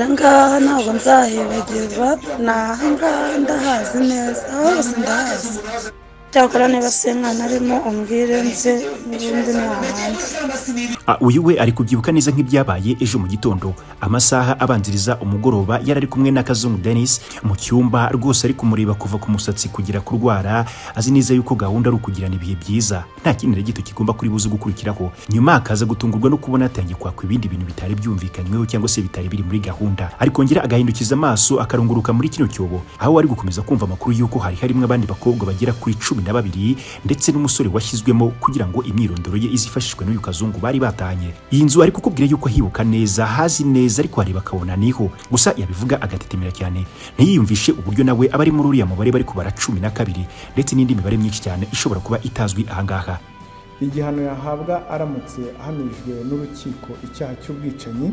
ngaha ntabwo nzahibagirwa, nahangaha ndahazi neza, hose ndahazi. Cyakora niba senkana arimo umbwire nze n'ubundi n'ahandi. Uyu we ari kubyibuka neza nk'ibyabaye ejo mu gitondo amasaha abanziriza umugoroba yarari kumwe na Kazungu Denis mu cyumba rwose ari kumureba kuva ku musatsi kugira kurwara, azi neza yuko gahunda ari ukugirana ibihe byiza nta kintu gito kigomba kuri buze gukurikiraho. Nyuma akaza gutungurwa no kubona atangiye kwakwa ibindi bintu bitari byumvikanyweho cyangwa se bitari biri muri gahunda, ariko ngera agahindukiza amaso akarunguruka muri kino cyobo aho ari gukomeza kumva amakuru yuko hari harimo abandi bakobwa bagera kuri 12 ndetse n'umusore washyizwemo kugira ngo imyirondoro ye izifashishwe n'uyu Kazungu bari batanye. Iyi nzu ari kukubwira yuko hibuka neza, hazi neza, ariko areba akabona niho gusa yabivuga agatetemera cyane, ntiyiyumvishe uburyo nawe abari muri uriya mubare bari kubara 12 ndetse n'indi mibare myinshi cyane ishobora kuba itazwi ahangaha. Igihano yahabwa aramutse ahamijwe n'urukiko icyaha cy'ubwicanyi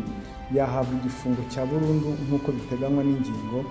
yahabwa igifungo cya burundu nk'uko biteganywa n'ingingo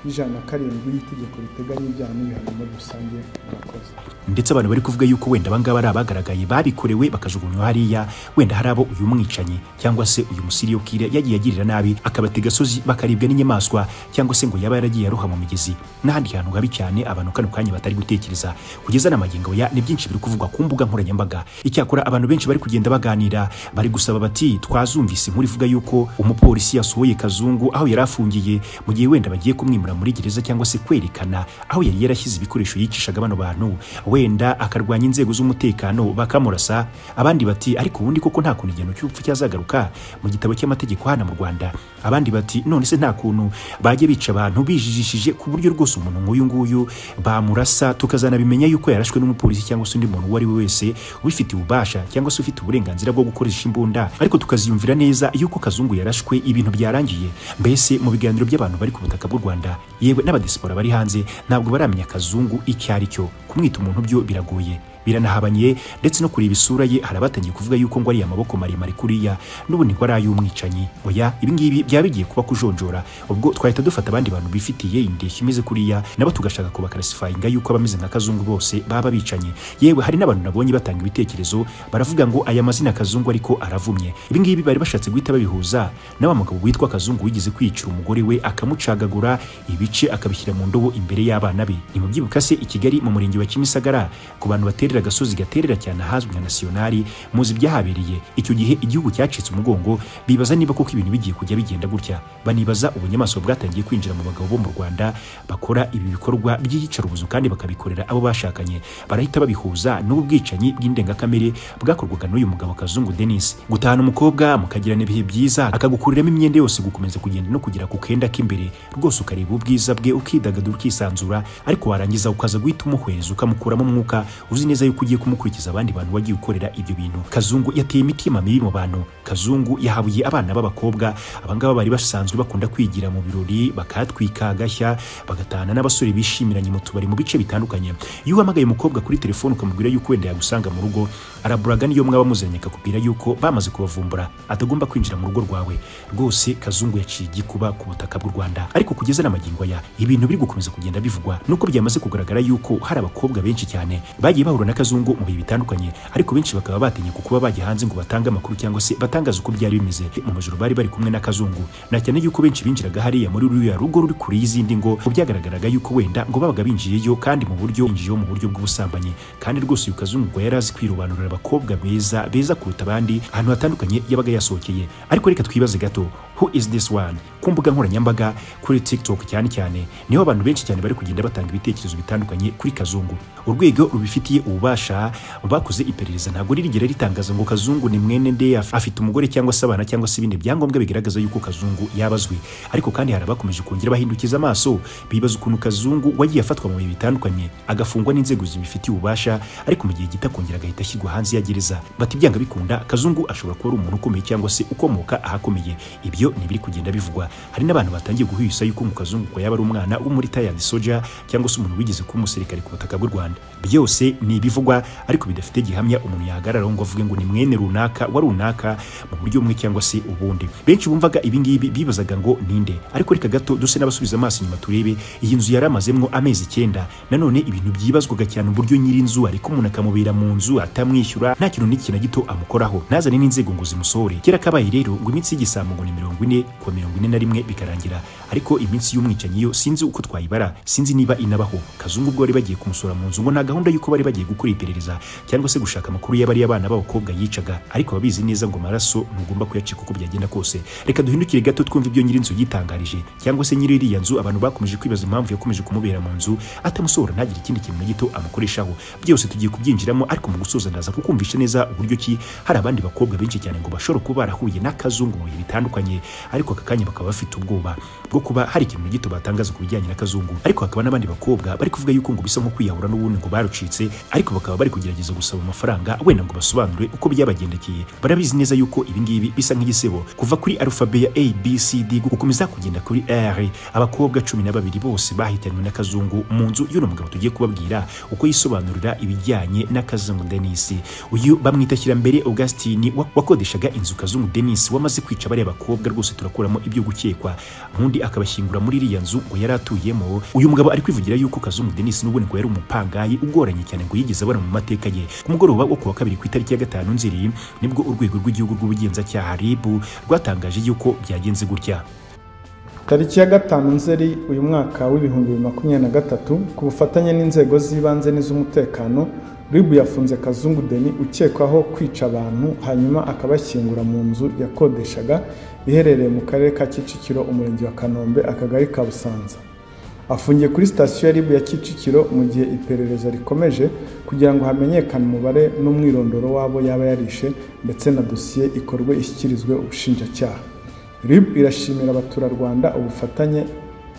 y'Ijana y'itegeko riteganya ibyaha n'ibihano muri rusange. Murakoze. Ndetse abantu bari kuvuga yuko wenda abangaba ari abagaragaye babikorewe bakajugunywa hariya, wenda hari abo uyu mwicanyi cyangwa se uyu musiriyo kire yagiye agirira nabi akabatega gasozi bakaribwa n'inyamaswa, cyangwa se ngo yaba yaragiye aroha mu migezi n'ahandi hantu habi cyane abantu kano kanya batari gutekereza. Kugeza n'amagingo ya ni byinshi biri kuvugwa ku mbuga nkoranyambaga. Icyakora abantu benshi bari kugenda baganira bari gusaba bati twazumvise inkuru ivuga yuko umupolisi yasohoye Kazungu aho yari afungiye mu gihe wenda bagiye kumwimura muri gereza cyangwa se kwerekana aho yari yarashyize ibikoresho yicishaga bano bantu, wenda akarwanya inzego z'umutekano bakamurasa. Abandi bati ariko ubundi koko nta kuntu igihano cy'urupfu cyazagaruka mu gitabo cy'amategeko hano mu Rwanda. Abandi bati none se nta kuntu bajye bica abantu bijijishije ku buryo rwose umuntu nk'uyu nguyu bamurasa tukazanabimenya yuko yarashwe n'umupolisi cyangwa se undi muntu uwo ari we wese ubifitiye ububasha cyangwa se ufite uburenganzira bwo gukoresha imbunda, ariko tukaziyumvira neza yuko Kazungu yarashwe ibintu byarangiye. Mbese mu biganiro by'abantu bari ku butaka bw'u Rwanda yewe n'abadiaspora bari hanze ntabwo baramenya Kazungu icyo ari cyo. Kumwita umuntu byo biragoye, biranahabanye, ndetse no kureba isura ye harabatangiye kuvuga yuko ngo ari amaboko maremare kuriya n'ubundi ngo ari ay'umwicanyi. Oya, ibi ngibi byaba bigiye kuba kujonjora, ubwo twahita dufata abandi bantu bifitiye indeshyo imeze kuriya nabo tugashaka kubakarasifayinga yuko abameze nka Kazungu bose baba bicanye. Yewe hari n'abantu nabonye batanga ibitekerezo baravuga ngo aya mazina Kazungu ariko aravumye. Ibi ngibi bari bashatse guhita babihuza na wa mugabo witwa Kazungu wigeze kwicira umugore we akamucagagura ibice akabishyira mu ndobo imbere y'abana be. Ni mu byibuka se i Kigali mu murenge wa Kimisagara ku bantu baterera gasozi gaterera cyane ahazwi nka Nationali, muzi byahabereye icyo gihe igihugu cyacitse umugongo, bibaza niba koko ibintu bigiye kujya bigenda gutya. Banibaza ubunyamaswa bwatangiye kwinjira mu bagabo bo mu Rwanda bakora ibi bikorwa by'iyicarubuzo kandi bakabikorera abo bashakanye. Barahita babihuza n'ubwicanyi bw'indengakamere bwakorwaga n'uyu mugabo Kazungu Denis. Gutahana umukobwa mukagirana ibihe byiza akagukuriramo imyenda yose gukomeza kugenda no kugira ku kenda k'imbere rwose ukareba ubwiza bwe ukidagadura ukisanzura, ariko warangiza ukaza guhita umuhweza ukamukuramo umwuka uzi neza yuko ugiye kumukurikiza abandi bantu wagiye ukorera ibyo bintu. Kazungu yateye imitima mibi mu bantu. Kazungu yahabuye abana b'abakobwa, abangaba bari basanzwe bakunda kwigira mu birori bakatwika agashya bagatahana n'abasore bishimiranye mu tubari mu bice bitandukanye. Iyo uhamagaye umukobwa kuri telefone ukamubwira yuko wenda yagusanga mu rugo, araburaga niyo mwaba muzanye akakubwira yuko bamaze kubavumbura atagomba kwinjira mu rugo rwawe. Rwose Kazungu yaciye igikuba ku butaka bw'u Rwanda, ariko kugeza n'amagingo aya ibintu biri gukomeza kugenda bivugwa nuko byamaze kugaragara yuko hari abakobwa benshi cyane bagiye bahura na Kazungu mu bihe bitandukanye, ariko benshi bakaba batinye kuba bajya hanze ngo batange amakuru cyangwa se batangaza uko byari bimeze mu majoro bari bari kumwe na Kazungu. Na cyane yuko benshi binjiraga hariya muri ruriya rugo ruri kuri y'izindi ngo byagaragaraga yuko wenda ngo babaga binjiyeyo kandi mu buryo bw'ubusambanyi. Kandi rwose uyu Kazungu ngo yari azi kwirobanurira abakobwa beza kuruta abandi ahantu hatandukanye yabaga yasohokeye. Ariko reka twibaze gato, who is this one? Ku mbuga nkoranyambaga kuri TikTok cyane niho abantu benshi cyane bari kugenda batanga ibitekerezo bitandukanye kuri Kazungu. Urwego rubifitiye ububasha bakoze iperereza ntabwo ririgera ritangaza ngo Kazungu ni mwene nde, afite umugore cyangwa se abana cyangwa se ibindi byangombwa bigaragaza yuko Kazungu yabazwe. Ariko kandi hari abakomeje kongera bahindukiza amaso bibaza ukuntu Kazungu wagiye afatwa mu bihe bitandukanye agafungwa n'inzego zibifitiye ububasha, ariko mu gihe gita kongera agahita ashyirwa hanze ya gereza. Bati byanga bikunda Kazungu ashobora kuba ari umuntu ukomeye cyangwa se ukomoka ahakomeye. Ibyo ni biri kugenda bivugwa. Hari n'abantu batangiye guhwisa yuko mu Kazungu ko yaba ari umwana wo muri retired soldier cyangwa se umuntu wigeze kuba umusirikare ku butaka bw'u Rwanda. Byose ni ibivugwa ariko bidafite gihamya umuntu yahagararaho ngo avuge ngo ni mwene runaka wa runaka mu buryo bumwe cyangwa se ubundi. Benshi bumvaga ibi ngibi bibazaga ngo ninde, ariko reka gato duse n'abasubiza amaso inyuma turebe iyi nzu yaramazemwo amezi 9. Nanone ibintu byibazwaga cyane uburyo nyiri inzu ariko umuntu akamubera mu nzu atamwishyura nta kintu n'iki na gito amukoraho, nazane n'inzego ngo zimusohore. Kera kabaye rero ngo iminsi y'igisambo ngo ni 40 kuwa 41 bikarangira, ariko iminsi y'umwicanyi yo sinzi uko twayibara, sinzi niba inabaho. Kazungu ubwo bari bagiye kumusura mu nzu ngo nta gahunda y'uko bari bagiye gukora iperereza cyangwa se gushaka amakuru y'abari abana b'abakobwa yicaga, ariko babizi neza ngo maraso ntugomba kuyacika uko byagenda kose. Reka duhindukire gato twumva ibyo nyiri inzu yitangarije, cyangwa se nyiri iriya nzu abantu bakomeje kwibaza impamvu yakomeje kumubera mu nzu atamusohora ntagire ikindi kintu na gito amukoreshaho. Byose tugiye kubyinjiramo, ariko mu gusoza ndaza kukumvisha neza uburyo ki hari abandi bakobwa benshi cyane ngo bashobora kuba barahuye na Kazungu mu bihe bitandukanye, ariko aka kanya bakaba bafite ubwoba bwo kuba hari ikintu gito batangaza ku bijyanye na Kazungu. Ariko hakaba n'abandi bakobwa bari kuvuga yuko ngo bisa nko kwiyahura n'ubundi ngo barucitse, ariko bakaba bari kugerageza gusaba amafaranga wenda ngo basobanure uko byabagendekeye. Barabizi neza yuko ibi ngibi bisa nk'igisebo kuva kuri alphabet ya ABCD gukomeza kugenda kuri R. Abakobwa 12 bose bahitanywe na Kazungu mu nzu y'uno mugabo tugiye kubabwira uko yisobanurira ibijyanye na Kazungu Denis. Uyu bamwita Kirambere Augustine wakodeshaga inzu Kazungu Denis wamaze kwica bari abakobwa rwose turakuramo ibyo gukekwa, undi akabashyingura muri iriya nzu ngo yari atuyemo. Uyu mugabo ari kwivugira yuko Kazungu Denis n'ubundi ngo yari umupangayi ugoranye cyane ngo yigeze abona mu mateka ye. Ku mugoroba wo kuwa 2 ku itariki ya 5 Nzeri nibwo urwego rw'igihugu rw'ubugenzacyaha RIB rwatangaje yuko byagenze gutya. Tariki ya 5 Nzeri uyu mwaka w'2023 ku bufatanye n'inzego z'ibanze n'iz'umutekano, RIB yafunze Kazungu Denis ukekwaho kwica abantu hanyuma akabashyingura mu nzu yakodeshaga iherereye mu karere ka Kicukiro, umurenge wa Kanombe, akagari ka Busanza. Afungiye kuri sitasiyo ya RIB ya Kicukiro mu gihe iperereza rikomeje kugira ngo hamenyekane umubare n'umwirondoro wabo yaba yarishe ndetse na dosiye ikorwe ishyikirizwe ubushinjacyaha. RIB irashimira abaturarwanda ubufatanye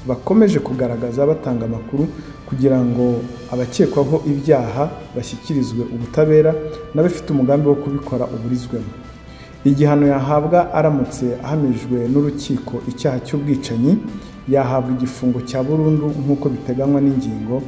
bakomeje kugaragaza batanga amakuru kugira ngo abakekwaho ibyaha bashyikirizwe ubutabera n'abafite umugambi wo kubikora uburizwemo. Igihano yahabwa aramutse ahamijwe n'urukiko icyaha cy'ubwicanyi yahabwa igifungo cya burundu nk'uko biteganywa n'ingingo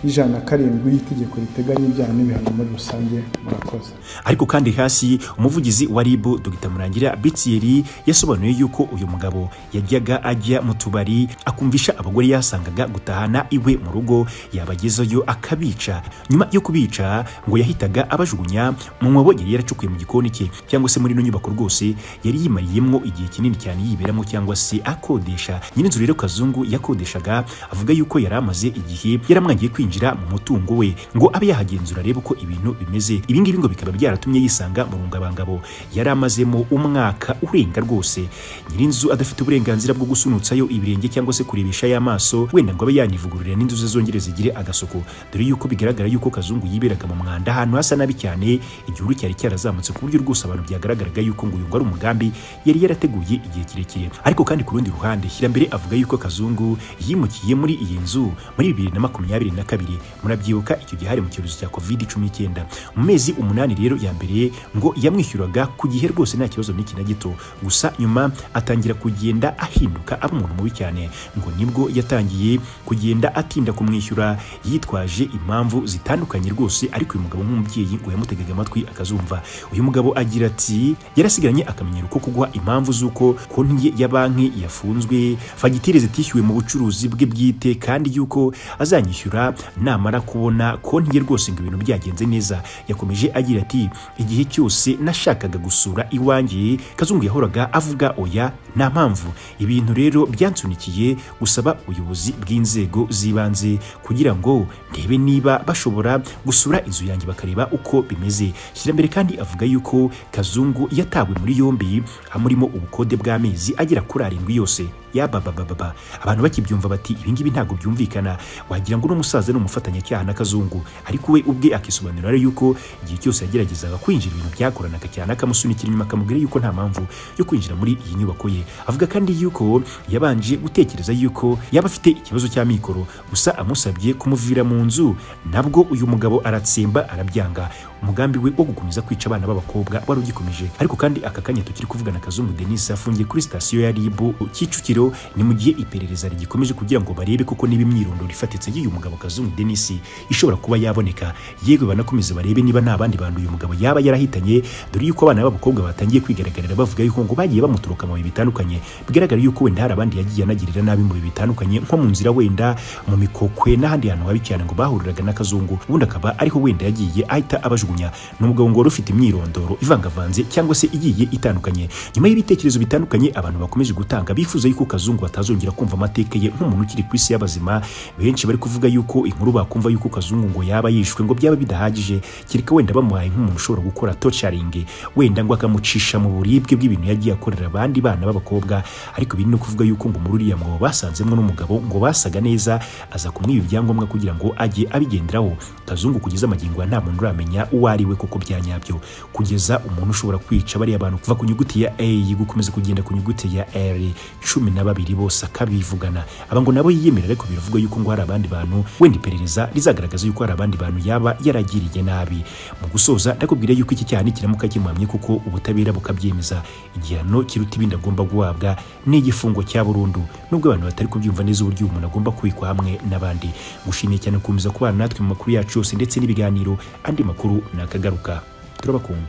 y'Ijana y'itegeko riteganya ibyaha n'ibihano muri rusange. Murakoze. Ariko kandi hasi umuvugizi wa RIB Dr Murangira Bitsieri yasobanuye yuko uyu mugabo yajyaga ajya mu tubari akumvisha abagore yasangaga gutahana iwe mu rugo, yabagezayo akabica. Nyuma yo kubica ngo yahitaga abajugunya mu mwobo yari yaracukuye mu gikoni cye, cyangwa se muri no nyubako rwose yari yimariyemo igihe kinini cyane yiberamo cyangwa se akodesha. Nyirinzu rero Kazungu yakodeshaga avuga yuko yari amaze igihe yaramwangiye kwinjira mu mutungo we ngo abe yahagenzura rebe uko ibintu bimeze. Ibi ngibi ngo bikaba byaratumye yisanga mu rungabangabo yari amazemo umwaka urenga rwose. Nyirinzu adafite uburenganzira bwo gusunutsayo ibirenge cyangwa se kurebesha y'amaso, wenda ngo abe yanivugururira n'inzu ze zongere zigire agasoko, dore yuko bigaragara yuko Kazungu yiberaga mu mwanda ahantu hasa nabi cyane. Igihuru cyari cyarazamutse ku buryo rwose abantu byagaragaraga yuko ngo uyu ngo ari umugambi yari yarateguye igihe kirekire. Ariko kandi ku rundi ruhande Kirambere avuga yuko Kazungu yimukiye muri iyi nzu muri 2022. Murabyibuka icyo gihe hari mu cyorezo cya COVID-19. Mu mezi 8 rero ya mbere ngo yamwishyuraga ku gihe rwose nta kibazo n'iki na gito, gusa nyuma atangira kugenda ahinduka aba umuntu mubi cyane, ngo nibwo yatangiye kugenda atinda kumwishyura yitwaje impamvu zitandukanye rwose. Ariko uyu mugabo nk'umubyeyi ngo yamutegaga amatwi akazumva. Uyu mugabo agira ati yarasigaranye akamenyero ko kugwa impamvu z'uko konti ye ya banki yafunzwe, fagitire zitishyuwe mu bucuruzi bwe bwite, kandi yuko azanyishyura namara kubona konti ye rwose ngo ibintu byagenze neza. Yakomeje agira ati igihe cyose nashakaga gusura iwanjye Kazungu yahoraga avuga oya nta mpamvu. Ibintu rero byansunikiye gusaba ubuyobozi bw'inzego z'ibanze kugira ngo ndebe niba bashobora gusura inzu yanjye bakareba uko bimeze. Kirambere kandi avuga yuko Kazungu yatawe muri yombi hamurimo ubukode bw'amezi agera kuri 7 yose. Yababababa abantu bakibyumva bati ibi ngibi ntago byumvikana, wagira ngo n'umusaza n'umufatanyacyaha na Kazungu. Ariko we ubwe akisobanura yuko igihe cyose yageragezaga kwinjira ibintu byakoranaga cyane akamusunikira inyuma akamubwira yuko nta mpamvu yo kwinjira muri iyi nyubako ye. Avuga kandi yuko yabanje gutekereza yuko yaba afite ikibazo cya mikoro, gusa amusabye kumuvira mu nzu nabwo uyu mugabo aratsemba arabyanga. Umugambi we wo gukomeza kwica abana b'abakobwa wari ugikomeje. Ariko kandi aka kanya tukiri kuvugana Kazungu Denis afungiye kuri sitasiyo ya RIB Kicukiro rero ni mu gihe iperereza rigikomeje kugira ngo barebe koko niba imyirondoro ifatitse y'uyu mugabo Kazungu Denis ishobora kuba yaboneka, yego banakomeza barebe niba nta bandi bantu uyu mugabo yaba yarahitanye, dore yuko abana b'abakobwa batangiye kwigaragaririra bavuga yuko ngo bagiye bamuturuka mu bihe bitandukanye, bigaragara yuko wenda hari abandi yagiye anagirira nabi mu bihe bitandukanye nko mu nzira wenda mu mikokwe n'ahandi hantu habi cyane ngo bahuriraga na Kazungu, ubundi akaba ariho wenda yagiye ahita abajugunya. Ni umugabo ngo ufite imyirondoro ivangavanze cyangwa se igiye itandukanye. Nyuma y'ibitekerezo bitandukanye abantu bakomeje gutanga bifuza yuko Kazungu atazongera kumva amateka ye nk'umuntu ukiri ku isi y'abazima, benshi bari kuvuga yuko inkuru bakumva yuko Kazungu ngo yaba yishwe ngo byaba bidahagije, kireka wenda bamuhaye nk'umuntu ushobora gukora torturing, wenda ngo akamucisha mu buribwe bw'ibintu yagiye akorera abandi bana b'abakobwa. Ariko biri no kuvuga yuko ngo muri uriya mwobo basanzemwo n'umugabo ngo basaga neza, aza kumwiba ibyangombwa kugira ngo ajye abigenderaho. Kazungu kugeza amagingo nta muntu uramenya uwo ari we koko byanyabyo, kugeza umuntu ushobora kwica bariya bantu kuva ku nyuguti ya A gukomeza kugenda ku nyuguti ya R 12 bose akabivugana. Aba ngo nabo yiyemera, ariko biravuga yuko ngo hari abandi bantu wenda iperereza rizagaragaza yuko hari abandi bantu yaba yaragiriye nabi. Mu gusoza ndakubwira yuko iki cyane kiramuka kimwamye kuko ubutabera bukabyemeza, igihano kiruta ibindi agomba guhabwa ni igifungo cya burundu, nubwo abantu batari kubyumva neza uburyo umuntu agomba kubikwa hamwe n'abandi. Gushimiye cyane gukomeza kubana natwe mu makuru yacu yose ndetse n'ibiganiro. Andi makuru nakagaruka, turabakunda.